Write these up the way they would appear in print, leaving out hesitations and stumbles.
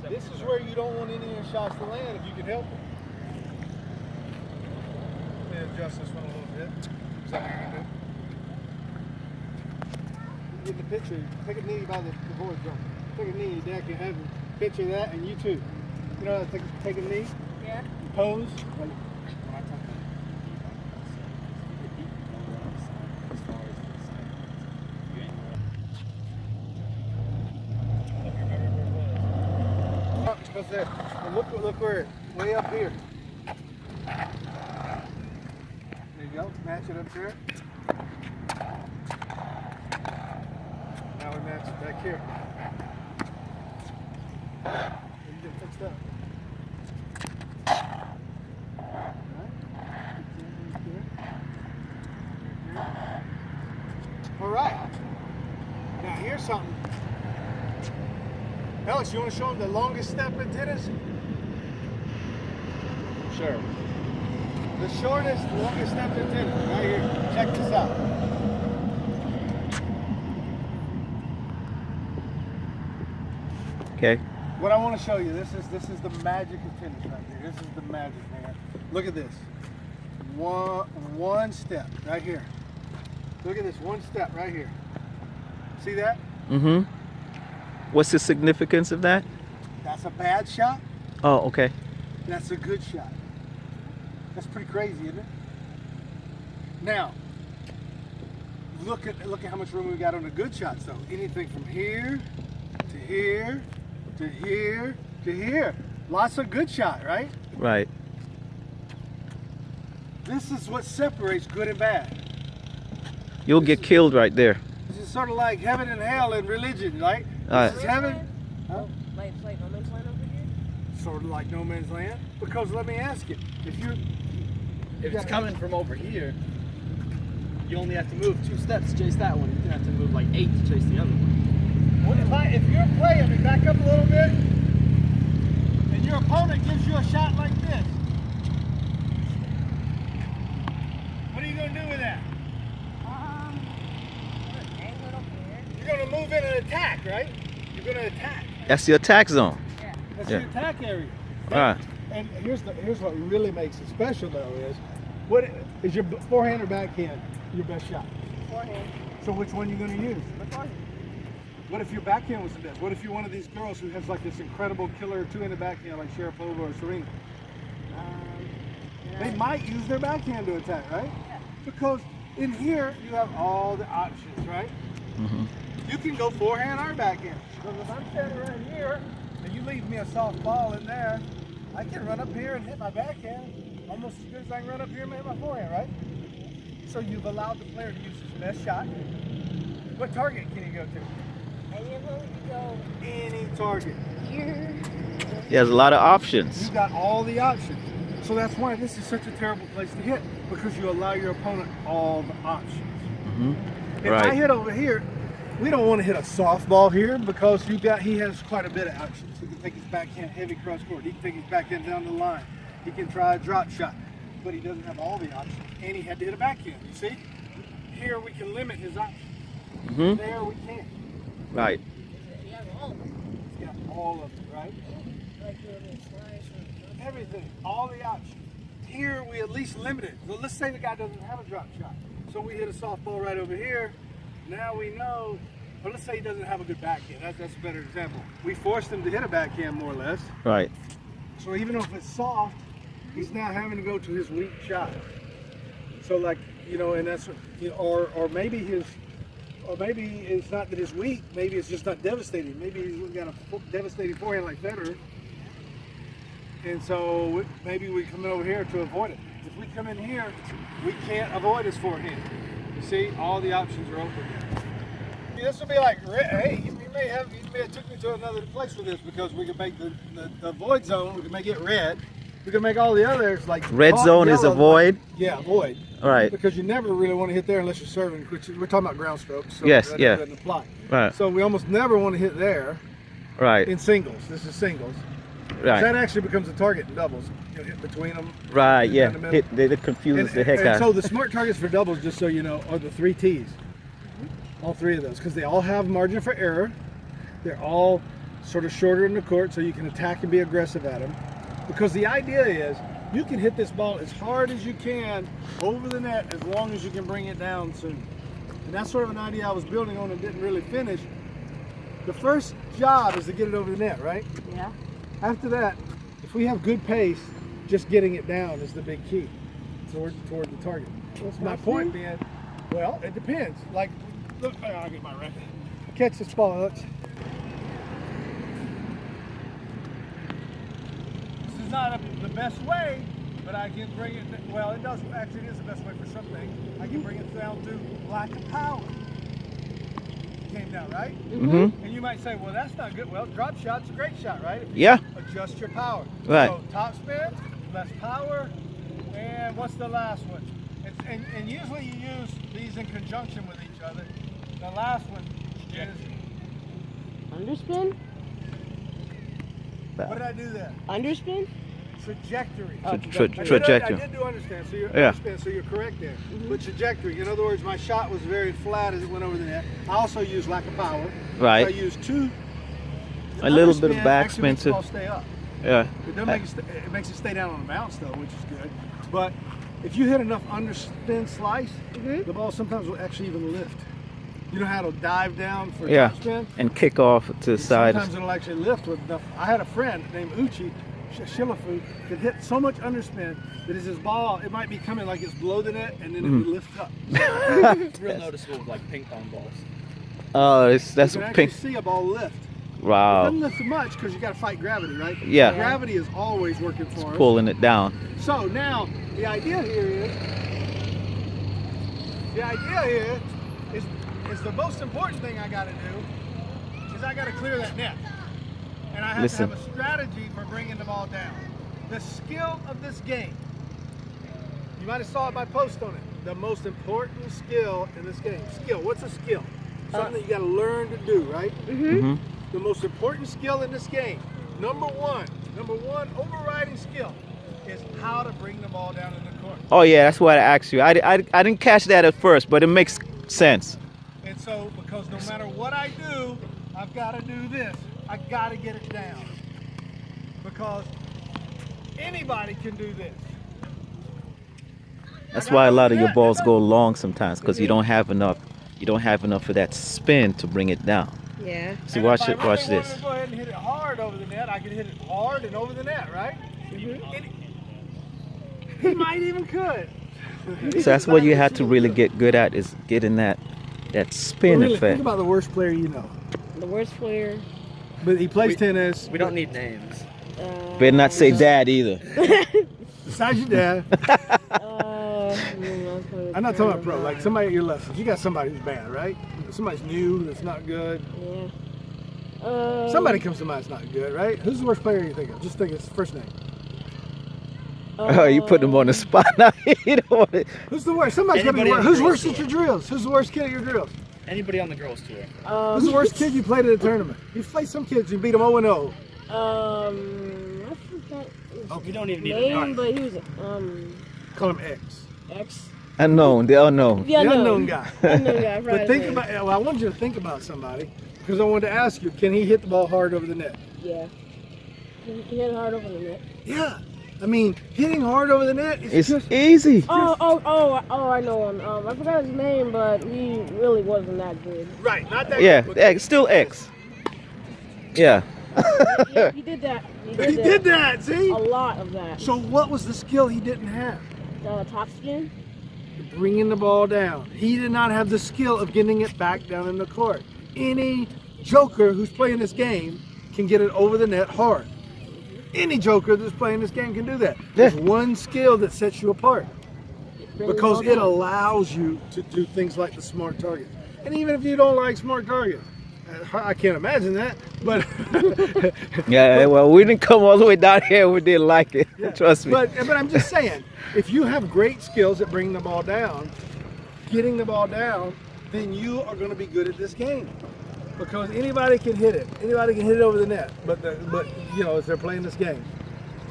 This is where you don't want any of your shots to land if you can help it. Let me adjust this one a little bit. Something you can do. Get the picture. Take a knee by the void zone. Take a knee, your deck, and have a picture of that, and you too. You know how to take a knee? Yeah. Pose. Like, look where way up here. There you go. Match it up there. Now we match it back here. You get fixed up. All right. Now here's something. Alex, you want to show them the longest step in tennis? Sure. The shortest, longest step in tennis, right here. Check this out. Okay. What I want to show you, this is the magic of tennis right here. This is the magic, man. Look at this. One step right here. Look at this one step right here. See that? Mm-hmm. What's the significance of that? That's a bad shot. Oh, okay. That's a good shot. That's pretty crazy, isn't it? Now, look at how much room we got on the good shots though. Anything from here to here to here to here. Lots of good shot, right? Right. This is what separates good and bad. You'll get killed right there. This is sort of like heaven and hell in religion, right? Alright. This is heaven. Huh? Like no man's land over here? Sort of like no man's land. Because let me ask you, if it's coming from over here, you only have to move 2 steps to chase that one. You have to move like 8 to chase the other one. if you're playing, and back up a little bit, and your opponent gives you a shot like this, what are you going to do with that? Angle it up here. You're going to move in and attack, right? You're going to attack. That's the attack zone. Yeah. That's Yeah. the attack area. All right. And here's what really makes it special though is, what is your forehand or backhand your best shot? Forehand. So which one are you going to use? The forehand. What if your backhand was the best? What if you're one of these girls who has like this incredible killer two-handed backhand like Sharapova or Serena? They might use their backhand to attack, right? Yeah. Because in here you have all the options, right? Mm-hmm. You can go forehand or backhand. So if I'm standing right here and you leave me a soft ball in there, I can run up here and hit my backhand almost as good as I can run up here and hit my forehand, right? So you've allowed the player to use his best shot. What target can he go to? Any of them you go Any target. here. There's a lot of options. You've got all the options. So that's why this is such a terrible place to hit, because you allow your opponent all the options. Mm-hmm. If Right. I hit over here, we don't want to hit a softball here because he has quite a bit of options. He can take his backhand heavy cross court. He can take his backhand down the line. He can try a drop shot, but he doesn't have all the options. And he had to hit a backhand. You see? Here we can limit his options. Mm-hmm. There we can't. Right. You have all of them. He's got all of it, right? Like doing a slice or Everything, all the options. Here we at least limit it. Well, let's say the guy doesn't have a drop shot. So we hit a softball right over here. Now we know, or let's say he doesn't have a good backhand. That's a better example. We forced him to hit a backhand more or less. Right. So even if it's soft, he's now having to go to his weak shot. So like, and that's, or maybe it's not that it's weak, maybe it's just not devastating. Maybe he's got a devastating forehand like Federer. And so maybe we come in over here to avoid it. If we come in here, we can't avoid his forehand. You see, all the options are open. This would be like, hey, you may have took me to another place with this, because we could make the void zone, we can make it red. We can make all the others like Red zone is a yellow. void. Yeah, void. All right. Because you never really want to hit there unless you're serving, which we're talking about ground strokes. So Yes, that yeah. doesn't apply. Right. So we almost never want to hit there Right. in singles. This is singles. Right. That actually becomes a target in doubles. You hit between them. Right. hit Yeah. down the middle. They confuse the heck and out. so the smart targets for doubles, just so you know, are the 3 T's. All 3 of those, because they all have margin for error. They're all sort of shorter in the court so you can attack and be aggressive at them. Because the idea is you can hit this ball as hard as you can over the net as long as you can bring it down soon. And that's sort of an idea I was building on and didn't really finish. The first job is to get it over the net, right? Yeah. After that, if we have good pace, just getting it down is the big key toward the target. My point being, well, it depends. Like, look, I'll get my racket. Catch this ball, Alex. This is not the best way, but I can bring it, well, it does, actually it is the best way for some things. I can bring it down to lack of power. Came down, right? Mm-hmm. And you might say, well, that's not good. Well, drop shot's a great shot, right? If you Yeah. adjust your power. Right. So top spin, less power, and what's the last one? And usually you use these in conjunction with each other. The last one is, Underspin? what did I do there? Underspin? Trajectory. Trajectory. I did do understand, so you're, Yeah. understand, so you're correct there. But trajectory, in other words, my shot was very flat as it went over the net. I also used lack of power. Right. So I used two. A little bit of Underspin backspin actually makes the too. ball stay up. Yeah. It doesn't make it makes it stay down on the bounce though, which is good. But if you hit enough underspin slice, the ball sometimes will actually even lift. You know how to dive down for Yeah. topspin? And kick off to the side. Sometimes it'll actually lift with enough. I had a friend named Uchi Shilafu that hit so much underspin that as his ball, it might be coming like it's below the net and then it would lift up. It's real noticeable with like ping pong balls. Oh, that's You can actually pink. see a ball lift. It Wow. doesn't lift much because you got to fight gravity, right? Yeah. Gravity is always working for us. Pulling it down. So now the idea here is the most important thing I got to do is I got to clear that net, and I have Listen. to have a strategy for bringing the ball down. The skill of this game. You might have saw it by post on it. The most important skill in this game. Skill. What's a skill? Something that you got to learn to do, right? Mm-hmm. The most important skill in this game, number one overriding skill is how to bring the ball down in the court. Oh yeah, that's why I asked you. I didn't catch that at first, but it makes sense. And so, because no matter what I do, I've got to do this. I got to get it down. Because anybody can do this. That's why a lot of your balls go long sometimes, because you don't have enough. You don't have enough of that spin to bring it down. Yeah. See, And watch if it. I Watch really this. wanted to go ahead and hit it hard over the net, I can hit it hard and over the net, right? He might even could. So that's what you have to really get good at, is getting that spin Really, effect. think about the worst player you know. The worst player. But he plays tennis. We don't need names. Better not say dad either. Besides your dad. I'm not talking about pro. Like somebody at your lessons. You got somebody who's bad, right? Somebody's new that's not good. Yeah. Somebody comes to mind that's not good, right? Who's the worst player you think of? Just think of his first name. Oh, you put them on the spot now. You don't want it. Who's the worst? Somebody's got to be Anybody worse. on the Who's girls' worst at your drills? Who's the worst kid at your drills? Anybody on the girls' tour? Who's the worst kid you played at a tournament? You played some kids, you beat them 0-0. I forgot his We don't even need a name, name. but he was Call him X. X. Unknown. The unknown. The Unknown guy. Unknown guy. But think about, well, I want you to think about somebody because I wanted to ask you, can he hit the ball hard over the net? Yeah. He hit hard over the net. Yeah. I mean, hitting hard over the net is It's just, easy. Oh, I know him. I forgot his name, but he really wasn't that good. right, not that Yeah, good, X, still X. Yeah. Yeah, he did that. but he did that, see? A lot of that. So what was the skill he didn't have? Top spin. Bringing the ball down. He did not have the skill of getting it back down in the court. Any joker who's playing this game can get it over the net hard. Any joker that's playing this game can do that. There's one skill that sets you apart Bring the because ball it down. allows you to do things like the smart target. And even if you don't like smart targets, I can't imagine that, but Yeah, well, we didn't come all the way down here. We didn't like it. Trust me. But I'm just saying, if you have great skills at bringing the ball down, getting the ball down, then you are going to be good at this game. Because anybody can hit it. Anybody can hit it over the net. But you know, as they're playing this game.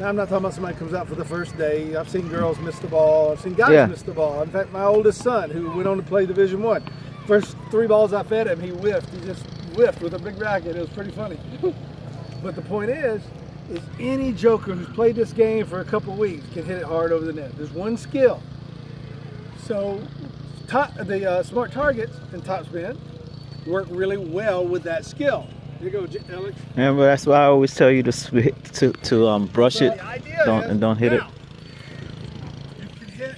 Now I'm not talking about somebody who comes out for the first day. I've seen girls miss the ball. I've seen guys miss the ball. In fact, my oldest son, who went on to play Division I, first 3 balls I fed him, he whiffed. He just whiffed with a big racket. It was pretty funny. But the point is any joker who's played this game for a couple of weeks can hit it hard over the net. There's one skill. So the smart targets and topspin work really well with that skill. Here you go, Alex. Remember, that's why I always tell you to brush it, The idea is, and don't hit it. now, you can hit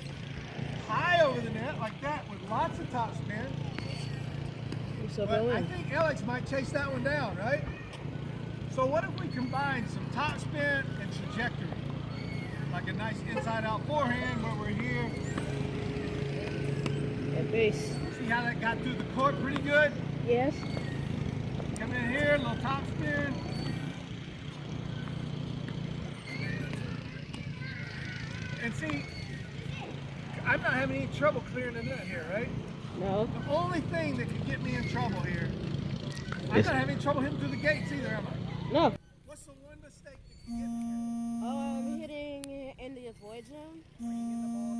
high over the net like that with lots of topspin. So But I Billy, think Alex might chase that one down, right? So what if we combine some topspin and trajectory? Like a nice inside-out forehand where we're here. at base. See how that got through the court pretty good? Yes. Come in here, a little topspin. And see, I'm not having any trouble clearing the net here, right? No. The only thing that could get me in trouble here, I'm Yes. not having trouble hitting through the gates either, am I? No. What's the one mistake that can get me here? Hitting in the avoid zone. Swinging the ball